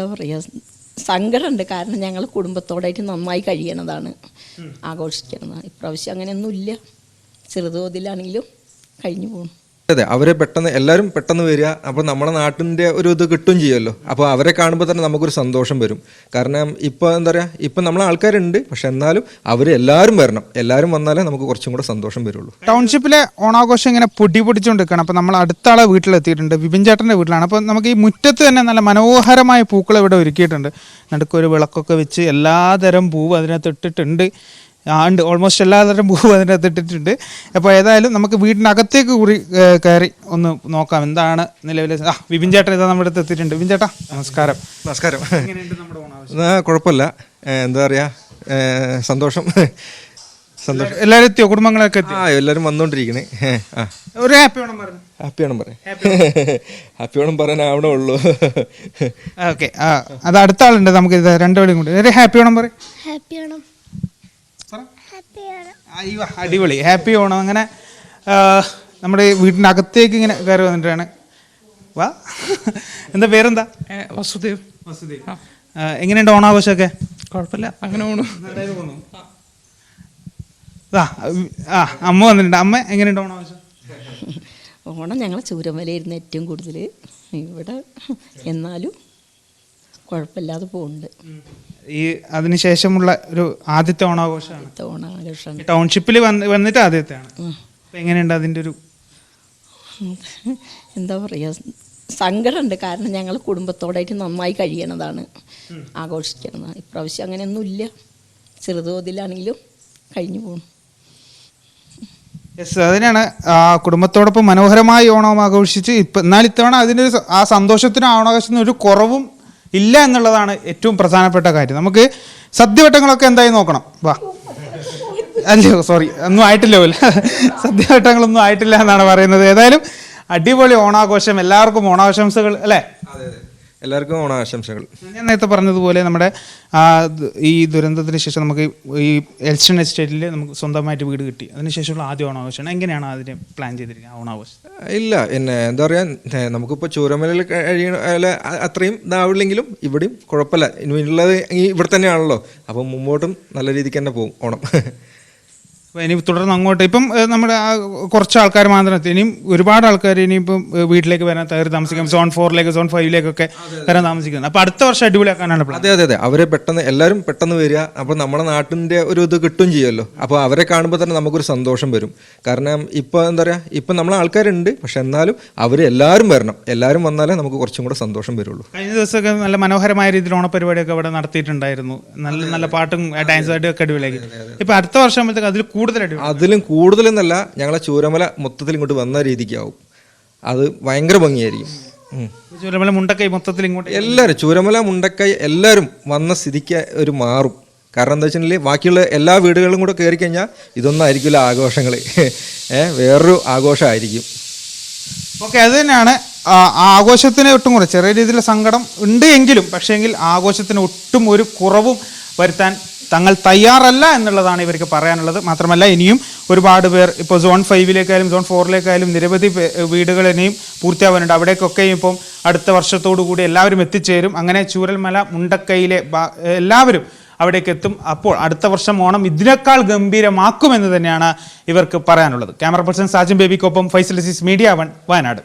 എന്താ പറയുക, സങ്കടമുണ്ട്. കാരണം ഞങ്ങൾ കുടുംബത്തോടായിട്ട് നന്നായി കഴിയണതാണ്, ആഘോഷിക്കണതാണ്. ഇപ്രാവശ്യം അങ്ങനെയൊന്നുമില്ല, ചെറുതോതിലാണെങ്കിലും കഴിഞ്ഞു പോകും. അതെ, അവരെ പെട്ടെന്ന് എല്ലാവരും പെട്ടെന്ന് വരിക. അപ്പോൾ നമ്മുടെ നാട്ടിൻ്റെ ഒരു ഇത് കിട്ടുകയും ചെയ്യുമല്ലോ. അപ്പോൾ അവരെ കാണുമ്പോൾ തന്നെ നമുക്കൊരു സന്തോഷം വരും. കാരണം ഇപ്പോൾ എന്താ പറയുക, ഇപ്പം നമ്മളെ ആൾക്കാരുണ്ട്, പക്ഷെ എന്നാലും അവരെല്ലാവരും വരണം. എല്ലാവരും വന്നാലേ നമുക്ക് കുറച്ചും കൂടെ സന്തോഷം വരുള്ളൂ. ടൗൺഷിപ്പിലെ ഓണാഘോഷം ഇങ്ങനെ പൊടിപൊടിച്ചുകൊണ്ടിരിക്കുകയാണ്. അപ്പോൾ നമ്മൾ അടുത്ത ആളെ വീട്ടിലെത്തിയിട്ടുണ്ട്, വിപിൻ ചേട്ടൻ്റെ വീട്ടിലാണ്. അപ്പോൾ നമുക്ക് ഈ മുറ്റത്ത് തന്നെ നല്ല മനോഹരമായ പൂക്കൾ ഇവിടെ ഒരുക്കിയിട്ടുണ്ട്. നടുക്കൊരു വിളക്കൊക്കെ വെച്ച് എല്ലാതരം പൂവ് അതിനകത്ത് ഇട്ടിട്ടുണ്ട്. ഉണ്ട്, ഓൾമോസ്റ്റ് എല്ലാതരം പൂവ് അതിനകത്ത് ഇട്ടിട്ടുണ്ട്. അപ്പോൾ ഏതായാലും നമുക്ക് വീടിനകത്തേക്ക് കൂടി കയറി ഒന്ന് നോക്കാം എന്താണ് നിലവിലെ. വിപിൻ ചേട്ടൻ ഇതാ നമ്മുടെ അടുത്ത് എത്തിയിട്ടുണ്ട്. വിപിൻ ചേട്ടാ നമസ്കാരം. നമസ്കാരം. എങ്ങനെയുണ്ട് നമ്മുടെ ഓണാഘോഷം? കുഴപ്പമില്ല, എന്താ പറയുക, സന്തോഷം. എല്ലാവരും എത്തിയോ? കുടുംബങ്ങളൊക്കെ എത്തി? എല്ലാവരും വന്നുകൊണ്ടിരിക്കണേ. ഒരു ഹാപ്പി ഓണം പറഞ്ഞു. ഹാപ്പി ഓണം പറയാം. ഹാപ്പി ഓണം പറയാനാവണേ ഉള്ളൂ. ഓക്കെ, അത് അടുത്ത ആളുണ്ട്, നമുക്ക് ഇത് രണ്ടുപേരും കൂടി ഒരു ഹാപ്പി ഓണം പറയും. ഹാപ്പി ഓണം. അയ്യോ അടിപൊളി, ഹാപ്പി ഓണം. അങ്ങനെ നമ്മുടെ വീടിനകത്തേക്ക് ഇങ്ങനെ കയറി വന്നിട്ടാണ്. വാ, എന്താ പേരെന്താ? വസുദേവ്. വസുദേവ്. എങ്ങനെയുണ്ട് ഓണാഘോഷമൊക്കെ? കുഴപ്പമില്ല, അങ്ങനെ പോണു. അമ്മ വന്നിട്ടുണ്ട്. അമ്മ എങ്ങനെയുണ്ട് ഓണാഘോഷം? ഓണം ഞങ്ങൾ ചൂരമലയായിരുന്നു ഏറ്റവും കൂടുതൽ ഇവിടെ, എന്നാലും കുഴപ്പമില്ലാതെ പോകുന്നുണ്ട്. ഈ അതിനുശേഷമുള്ള ഒരു ആദ്യത്തെ ഓണാഘോഷമാണ്. ഓണാഘോഷമാണ് ടൗൺഷിപ്പിൽ വന്നിട്ട് ആദ്യത്തെയാണ്. എങ്ങനെയുണ്ട് അതിൻ്റെ ഒരു, എന്താ പറയുക, സങ്കടമുണ്ട്. കാരണം ഞങ്ങൾ കുടുംബത്തോടായിട്ട് നന്നായി കഴിയണതാണ്, ആഘോഷിക്കണതാണ്. ഇപ്രാവശ്യം അങ്ങനെയൊന്നുമില്ല, ചെറുതോതിലാണെങ്കിലും കഴിഞ്ഞു പോകും. യെസ്, അതിനാണ് കുടുംബത്തോടൊപ്പം മനോഹരമായി ഓണം ആഘോഷിച്ച് എന്നാൽ ഇത്തവണ അതിൻ്റെ ഒരു ആ സന്തോഷത്തിനും ഓണാഘോഷത്തിനും ഒരു കുറവും ഇല്ല എന്നുള്ളതാണ് ഏറ്റവും പ്രധാനപ്പെട്ട കാര്യം. നമുക്ക് സദ്യവട്ടങ്ങളൊക്കെ എന്തായി നോക്കണം. വാ, അല്ലയോ, സോറി, ഒന്നും ആയിട്ടില്ല പോലെ, സദ്യവട്ടങ്ങളൊന്നും ആയിട്ടില്ല എന്നാണ് പറയുന്നത്. ഏതായാലും അടിപൊളി ഓണാഘോഷം, എല്ലാവർക്കും ഓണാശംസകൾ അല്ലേ? എല്ലാവർക്കും ഓണാശംസകൾ. ഞാൻ നേരത്തെ പറഞ്ഞതുപോലെ നമ്മുടെ ഈ ദുരന്തത്തിന് ശേഷം നമുക്ക് ഈ എൽസ്റ്റൺ എസ്റ്റേറ്റിൽ നമുക്ക് സ്വന്തമായിട്ട് വീട് കിട്ടി. അതിനുശേഷമുള്ള ആദ്യ ഓണാഘോഷമാണ്. എങ്ങനെയാണ് അതിനെ പ്ലാൻ ചെയ്തിരിക്കുന്നത് ഓണാഘോഷം? ഇല്ല, പിന്നെ എന്താ പറയുക, നമുക്കിപ്പോൾ ചൂരമലയിൽ കഴിയണ അത്രയും ഇതാവില്ലെങ്കിലും ഇവിടെയും കുഴപ്പമില്ല. ഇനിയുള്ളത് ഇവിടെ തന്നെയാണല്ലോ, അപ്പം മുമ്പോട്ടും നല്ല രീതിക്ക് തന്നെ പോകും ഓണം. അപ്പോൾ ഇനി തുടർന്ന് അങ്ങോട്ട് ഇപ്പം നമ്മുടെ കുറച്ച് ആൾക്കാർ മാത്രം എത്തി, ഇനിയും ഒരുപാട് ആൾക്കാർ ഇനിയിപ്പം വീട്ടിലേക്ക് വരാൻ കയറി താമസിക്കാം. സോൺ 4 സോൺ 5 വരാൻ താമസിക്കുന്നത്. അപ്പോൾ അടുത്ത വർഷം അടിപൊളിയാക്കാനാണ് പ്ലാൻ. അതെ, അവരെ പെട്ടെന്ന് എല്ലാവരും പെട്ടെന്ന് വരിക. അപ്പോൾ നമ്മുടെ നാട്ടിൻ്റെ ഒരു ഇത് കിട്ടുകയും ചെയ്യുമല്ലോ. അപ്പോൾ അവരെ കാണുമ്പോൾ തന്നെ നമുക്കൊരു സന്തോഷം വരും. കാരണം ഇപ്പോൾ എന്താ പറയുക, ഇപ്പം നമ്മളെ ആൾക്കാരുണ്ട്, പക്ഷെ എന്നാലും അവരെല്ലാവരും വരണം. എല്ലാവരും വന്നാലേ നമുക്ക് കുറച്ചും കൂടെ സന്തോഷം വരുള്ളൂ. കഴിഞ്ഞ ദിവസമൊക്കെ നല്ല മനോഹരമായ രീതിയിൽ ഓണപരിപാടിയൊക്കെ ഇവിടെ നടത്തിയിട്ടുണ്ടായിരുന്നു. നല്ല നല്ല പാട്ടും ഡാൻസും ആയിട്ടും ഒക്കെ അടിപൊളിയാക്കി. ഇപ്പം അടുത്ത വർഷം ആകുമ്പോഴത്തേക്ക് അതിലും കൂടുതലെന്നല്ല, ഞങ്ങളെ ചൂരമല മൊത്തത്തിൽ ഇങ്ങോട്ട് വന്ന രീതിക്കാവും. അത് ഭയങ്കര ഭംഗിയായിരിക്കും. ചൂരമല മുണ്ടക്കൈ മൊത്തത്തിൽ ഇങ്ങോട്ട് എല്ലാവരും, ചൂരമല മുണ്ടക്കൈ എല്ലാവരും വന്ന സ്ഥിതിക്ക് ഒരു മാറും. കാരണം എന്താ വെച്ചിട്ടുണ്ടെങ്കിൽ ബാക്കിയുള്ള എല്ലാ വീടുകളിലും കൂടെ കയറി കഴിഞ്ഞാൽ ഇതൊന്നും ആയിരിക്കില്ല ആഘോഷങ്ങൾ, വേറൊരു ആഘോഷമായിരിക്കും. ഓക്കെ, അത് തന്നെയാണ് ആഘോഷത്തിന് ഒട്ടും കുറവ് ചെറിയ രീതിയിലുള്ള സങ്കടം ഉണ്ട് എങ്കിലും, പക്ഷേങ്കിൽ ആഘോഷത്തിന് ഒട്ടും ഒരു കുറവും വരുത്താൻ തങ്ങൾ തയ്യാറല്ല എന്നുള്ളതാണ് ഇവർക്ക് പറയാനുള്ളത്. മാത്രമല്ല ഇനിയും ഒരുപാട് പേർ ഇപ്പോൾ സോൺ 5 സോൺ 4 നിരവധി വീടുകൾ ഇനിയും പൂർത്തിയാവാനുണ്ട്. അവിടേക്കൊക്കെയും ഇപ്പം അടുത്ത വർഷത്തോടു കൂടി എല്ലാവരും എത്തിച്ചേരും. അങ്ങനെ ചൂരൽമല മുണ്ടക്കൈയിലെ എല്ലാവരും അവിടേക്ക് എത്തും. അപ്പോൾ അടുത്ത വർഷം ഓണം ഇതിനേക്കാൾ ഗംഭീരമാക്കുമെന്ന് തന്നെയാണ് ഇവർക്ക് പറയാനുള്ളത്. ക്യാമറ പേഴ്സൺ സാജിൻ ബേബിക്കൊപ്പം ഫൈസൽ അസീസ്, മീഡിയ 1, വയനാട്.